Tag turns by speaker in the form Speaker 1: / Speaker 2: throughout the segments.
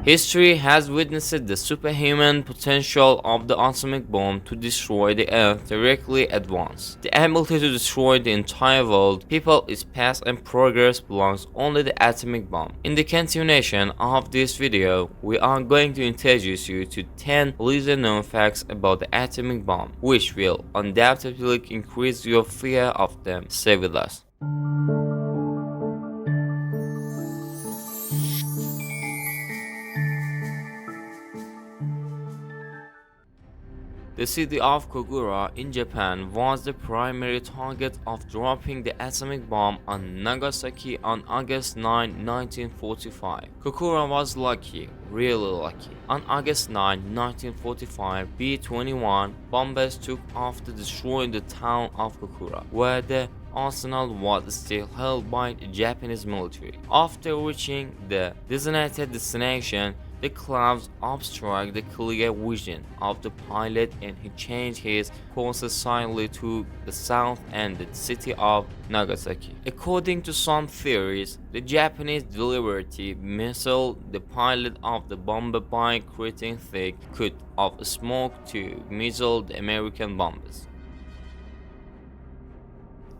Speaker 1: History has witnessed the superhuman potential of the atomic bomb to destroy the Earth directly at once. The ability to destroy the entire world, people, its past and progress belongs only to the atomic bomb. In the continuation of this video, we are going to introduce you to 10 lesser known facts about the atomic bomb, which will undoubtedly increase your fear of them. Stay with us. The city of Kokura in Japan was the primary target of dropping the atomic bomb on Nagasaki on August 9, 1945. Kokura was lucky, really lucky. On August 9, 1945, B-21 bombers took off to destroy the town of Kokura, where the arsenal was still held by the Japanese military. After reaching the designated destination, the clouds obstruct the clear vision of the pilot and he changed his course slightly to the south and the city of Nagasaki. According to some theories, the Japanese deliberately misled the pilot of the bomber by creating thick coat of smoke to muzzle the American bombers.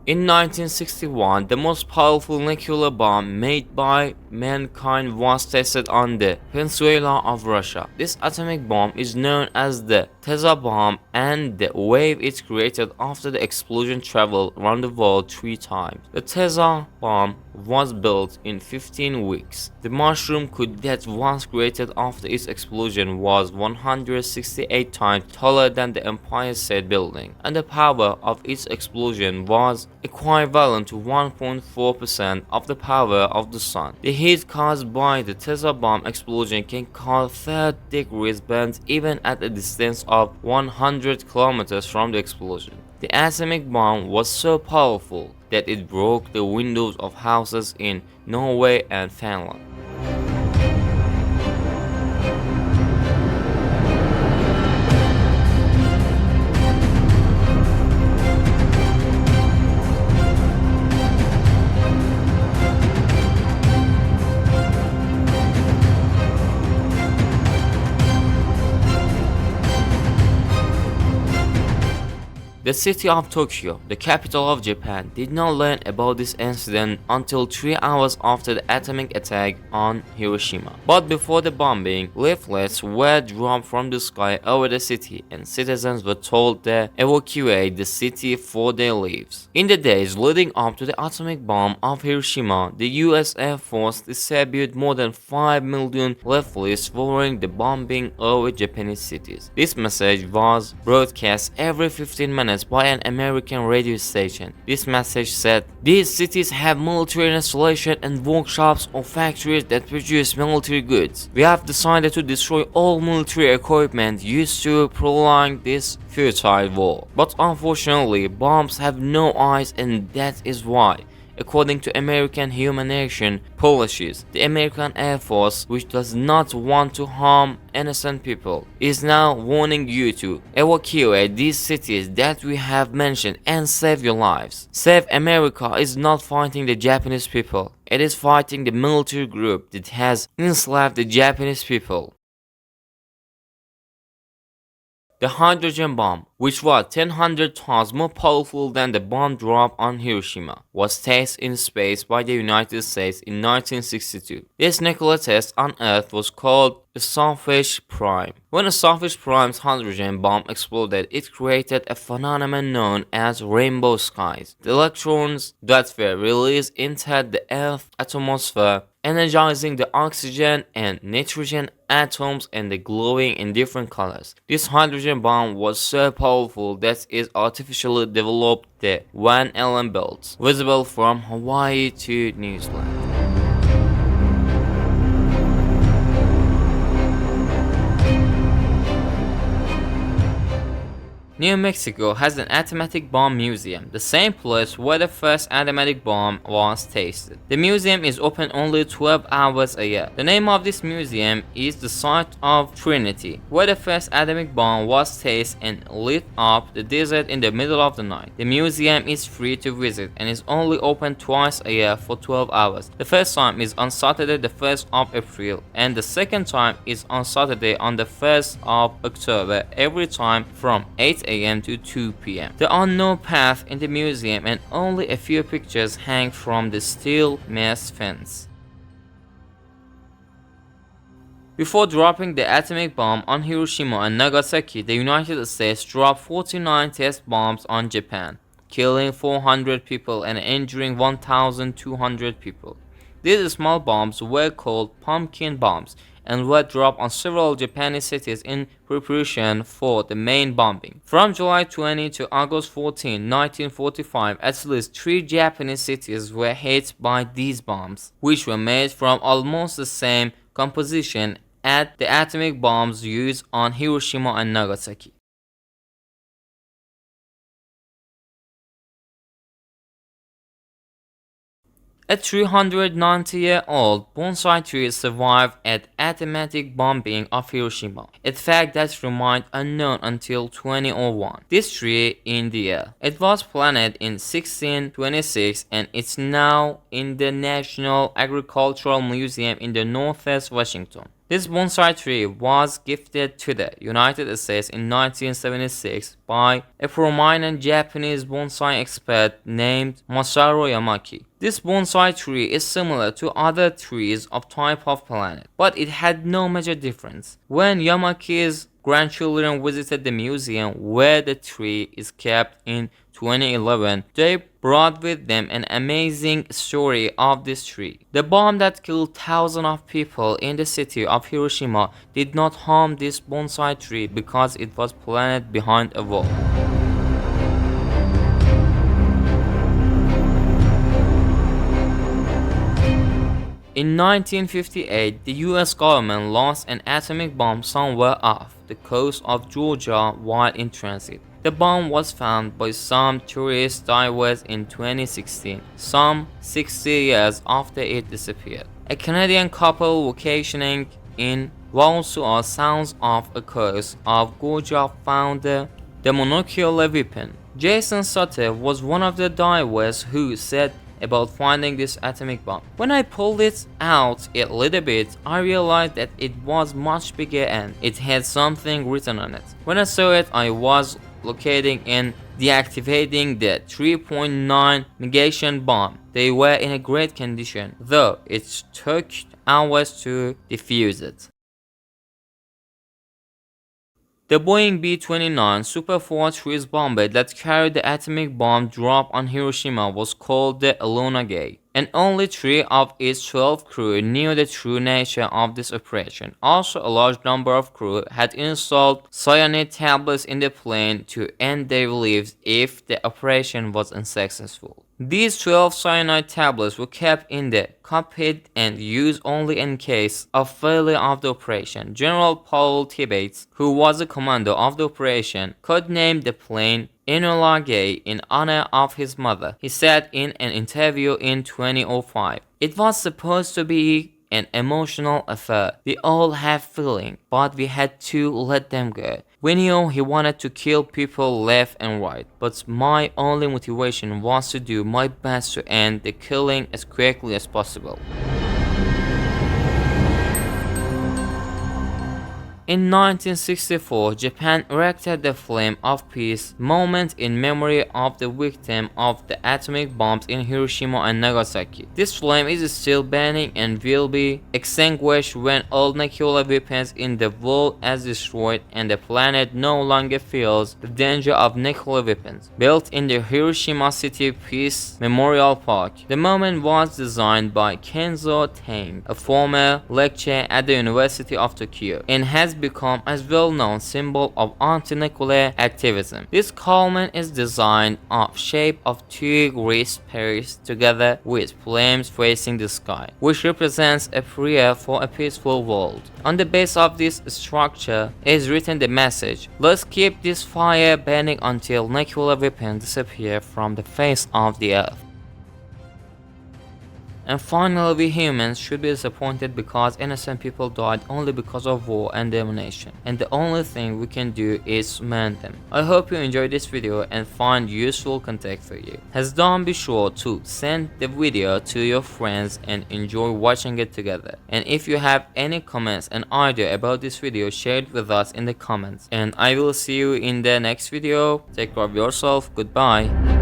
Speaker 1: In 1961, the most powerful nuclear bomb made by mankind was tested on the peninsula of Russia. This atomic bomb is known as the Tesa bomb, and the wave it created after the explosion traveled around the world 3 times. The Tesa bomb was built in 15 weeks. The mushroom cloud that was created after its explosion was 168 times taller than the Empire State Building, and the power of its explosion was equivalent to 1.4% of the power of the sun. The heat caused by the Tesa bomb explosion can cause 30 degrees burns even at a distance of 100 kilometers from the explosion. The atomic bomb was so powerful that it broke the windows of houses in Norway and Finland. The city of Tokyo, the capital of Japan, did not learn about this incident until 3 hours after the atomic attack on Hiroshima. But before the bombing, leaflets were dropped from the sky over the city and citizens were told to evacuate the city for their lives. In the days leading up to the atomic bomb of Hiroshima, the US Air Force distributed more than 5 million leaflets following the bombing over Japanese cities. This message was broadcast every 15 minutes by an American radio station. This message said, "These cities have military installations and workshops or factories that produce military goods. We have decided to destroy all military equipment used to prolong this futile war. But unfortunately, bombs have no eyes, and that is why, according to American humanitarian policies, the American Air Force, which does not want to harm innocent people, is now warning you to evacuate these cities that we have mentioned and save your lives." Save America is not fighting the Japanese people. It is fighting the military group that has enslaved the Japanese people. The hydrogen bomb, which was 1,000 times more powerful than the bomb dropped on Hiroshima, was tested in space by the United States in 1962. This nuclear test on Earth was called the Starfish Prime. When a Starfish Prime's hydrogen bomb exploded, it created a phenomenon known as rainbow skies. The electrons that were released entered the Earth's atmosphere, energizing the oxygen and nitrogen atoms and glowing in different colors. This hydrogen bomb was so powerful that it artificially developed the Van Allen belts, visible from Hawaii to New Zealand. New Mexico has an atomic bomb museum, the same place where the first atomic bomb was tested. The museum is open only 12 hours a year. The name of this museum is the site of Trinity, where the first atomic bomb was tested and lit up the desert in the middle of the night. The museum is free to visit and is only open twice a year for 12 hours. The first time is on Saturday the 1st of April and the second time is on Saturday on the 1st of October, every time from 8 a.m. to 2 p.m. There are no paths in the museum and only a few pictures hang from the steel mesh fence. Before dropping the atomic bomb on Hiroshima and Nagasaki, the United States dropped 49 test bombs on Japan, killing 400 people and injuring 1,200 people. These small bombs were called pumpkin bombs and were dropped on several Japanese cities in preparation for the main bombing. From July 20 to August 14, 1945, at least 3 Japanese cities were hit by these bombs, which were made from almost the same composition as the atomic bombs used on Hiroshima and Nagasaki. A 390-year-old bonsai tree survived at atomic bombing of Hiroshima, a fact that remained unknown until 2001. This tree in the air. It was planted in 1626 and it's now in the National Agricultural Museum in the Northwest Washington. This bonsai tree was gifted to the United States in 1976 by a prominent Japanese bonsai expert named Masaru Yamaki. This bonsai tree is similar to other trees of type of planet, but it had no major difference. When Yamaki's grandchildren visited the museum where the tree is kept in 2011, they brought with them an amazing story of this tree. The bomb that killed thousands of people in the city of Hiroshima did not harm this bonsai tree because it was planted behind a wall. In 1958, the US government launched an atomic bomb somewhere off the coast of Georgia while in transit. The bomb was found by some tourist divers in 2016, some 60 years after it disappeared. A Canadian couple vacationing in Wausau south of a coast of Georgia found the monocular weapon. Jason Sutter was one of the divers who said about finding this atomic bomb. When I pulled it out a little bit, I realized that it was much bigger and it had something written on it. When I saw it, I was locating and deactivating the 3.9 negation bomb. They were in a great condition, though it took hours to defuse it. The Boeing B-29 Super Fortress bomber that carried the atomic bomb dropped on Hiroshima was called the Enola Gay, and only 3 of its 12 crew knew the true nature of this operation. Also, a large number of crew had installed cyanide tablets in the plane to end their lives if the operation was unsuccessful. These 12 cyanide tablets were kept in the cockpit and used only in case of failure of the operation. General Paul Tibbets, who was the commander of the operation, codenamed the plane Enola Gay in honor of his mother. He said in an interview in 2005, "It was supposed to be an emotional affair. We all have feelings, but we had to let them go. We knew he wanted to kill people left and right, but my only motivation was to do my best to end the killing as quickly as possible." In 1964, Japan erected the Flame of Peace monument in memory of the victims of the atomic bombs in Hiroshima and Nagasaki. This flame is still burning and will be extinguished when all nuclear weapons in the world are destroyed and the planet no longer feels the danger of nuclear weapons. Built in the Hiroshima City Peace Memorial Park, the monument was designed by Kenzo Tang, a former lecturer at the University of Tokyo, and has become a well-known symbol of anti-nuclear activism. This culmen is designed of shape of two greased pears together with flames facing the sky, which represents a prayer for a peaceful world. On the base of this structure is written the message, "Let's keep this fire burning until nuclear weapons disappear from the face of the earth." And finally, we humans should be disappointed because innocent people died only because of war and domination, and the only thing we can do is mend them. I hope you enjoyed this video and find useful content for you. As done, be sure to send the video to your friends and enjoy watching it together. And if you have any comments and idea about this video, share it with us in the comments. And I will see you in the next video. Take care of yourself. Goodbye.